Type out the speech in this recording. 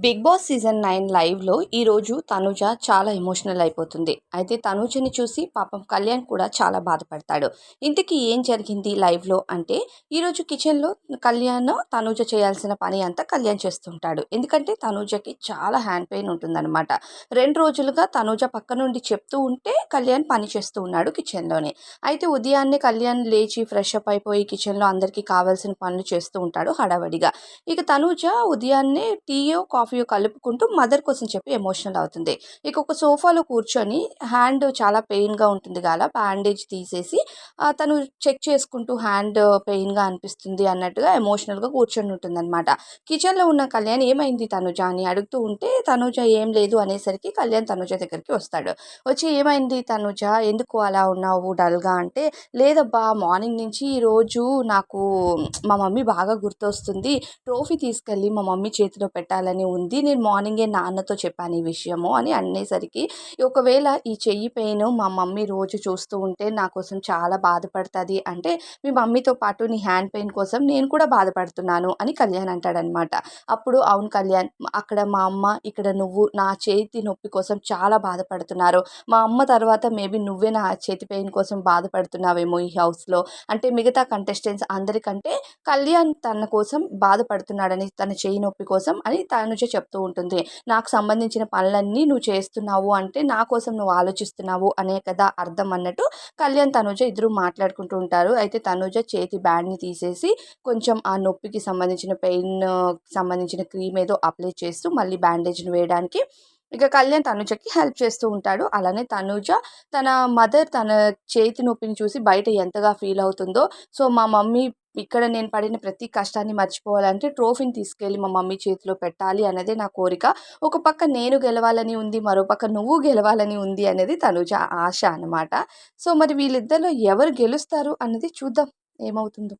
Big boss season 9 లైవ్‌లో ఈరోజు తనుజ చాలా ఎమోషనల్ అయిపోతుంది. అయితే తనుజని చూసి పాపం కళ్యాణ్ కూడా చాలా బాధపడతాడు. ఇంతకీ ఏం జరిగింది లైవ్‌లో అంటే ఈరోజు కిచెన్‌లో కళ్యాణ్, తనుజ చేయాల్సిన పని అంతా కళ్యాణ్ చేస్తుంటాడు. ఎందుకంటే తనుజకి చాలా హ్యాండ్ పెయిన్ ఉంటుందన్నమాట. 2 రోజులుగా తనుజ పక్క నుండి చెప్తూ ఉంటే కళ్యాణ్ పని చేస్తూ ఉన్నాడు కిచెన్‌లోనే. అయితే ఉదయాన్నే కళ్యాణ్ లేచి ఫ్రెష్ అప్ అయిపోయి కిచెన్‌లో అందరికీ కావాల్సిన పనులు చేస్తూ ఉంటాడు హడావిడిగా. ఇక తనూజ ఉదయాన్నే టీయో, కాఫీయో కలుపుకుంటూ మదర్ కోసం చెప్పి ఎమోషనల్ అవుతుంది. ఇక ఒక సోఫాలో కూర్చొని హ్యాండ్ చాలా పెయిన్‌గా ఉంటుంది గల బ్యాండేజ్ తీసేసి తను చెక్ చేసుకుంటూ హ్యాండ్ పెయిన్‌గా అనిపిస్తుంది అన్నట్టుగా ఎమోషనల్‌గా కూర్చొని ఉంటుందన్నమాట. కిచెన్‌లో ఉన్న కళ్యాణ్ "ఏమైంది తనుజ" అని అడుగుతూ ఉంటే తనుజ "ఏం లేదు" అనేసరికి కళ్యాణ్ తనుజ దగ్గరికి వస్తాడు. వచ్చి "ఏమైంది తనుజ? ఎందుకు అలా ఉన్నావు డల్‌గా" అంటే "లేదబ్బా మార్నింగ్ నుంచి ఈరోజు నాకు మా మమ్మీ బాగా గుర్తొస్తుంది. ట్రోఫీ తీసుకెళ్ళి మా మమ్మీ చేతిలో పెట్టాలని ఉంది. నేను మార్నింగే నాన్నతో చెప్పాను ఈ విషయము" అని అనేసరికి, ఒకవేళ ఈ చెయ్యి పెయిన్ మా మమ్మీ రోజు చూస్తూ ఉంటే నా కోసం చాలా బాధపడతది. అంటే మీ మమ్మీతో పాటు నీ హ్యాండ్ పెయిన్ కోసం నేను కూడా బాధపడుతున్నాను అని కళ్యాణ్ అంటాడనమాట. అప్పుడు అవును కళ్యాణ్, అక్కడ మా అమ్మ, ఇక్కడ నువ్వు నా చేతి నొప్పి కోసం చాలా బాధపడుతున్నారు. మా అమ్మ తర్వాత మేబీ నువ్వే నా చేతి పెయిన్ కోసం బాధపడుతున్నావేమో ఈ హౌస్‌లో. అంటే మిగతా కంటెస్టెంట్స్ అందరికంటే కళ్యాణ్ తన కోసం బాధపడుతున్నాడని, తన చెయ్యి నొప్పి కోసం అని తనుజ చెప్తూ ఉంటుంది. నాకు సంబంధించిన పనులన్నీ నువ్వు చేస్తున్నావు అంటే, నా కోసం నువ్వు ఆలోచిస్తున్నావు అనే కదా అర్థం అన్నట్టు కళ్యాణ్, తనుజ ఇద్దరు మాట్లాడుకుంటూ ఉంటారు. అయితే తనుజ చేతి బ్యాండ్‌ని తీసేసి కొంచెం ఆ నొప్పికి సంబంధించిన పెయిన్ సంబంధించిన క్రీమ్ ఏదో అప్లై చేస్తూ మళ్ళీ బ్యాండేజ్‌ని వేయడానికి ఇక కళ్యాణ్ తనుజకి హెల్ప్ చేస్తూ ఉంటాడు. అలానే తనుజ తన మదర్ తన చేతి నొప్పిని చూసి బయట ఎంతగా ఫీల్ అవుతుందో, సో మా మమ్మీ ఇక్కడ నేను పడిన ప్రతి కష్టాన్ని మర్చిపోవాలంటే ట్రోఫీని తీసుకెళ్ళి మా మమ్మీ చేతిలో పెట్టాలి అన్నదే నా కోరిక. ఒక పక్క నేను గెలవాలని ఉంది. మరోపక్క నువ్వు గెలవాలని ఉంది అనేది తనుజ ఆశ అనమాట. సో మరి వీళ్ళిద్దరిలో ఎవరు గెలుస్తారు అన్నది చూద్దాం ఏమవుతుందో.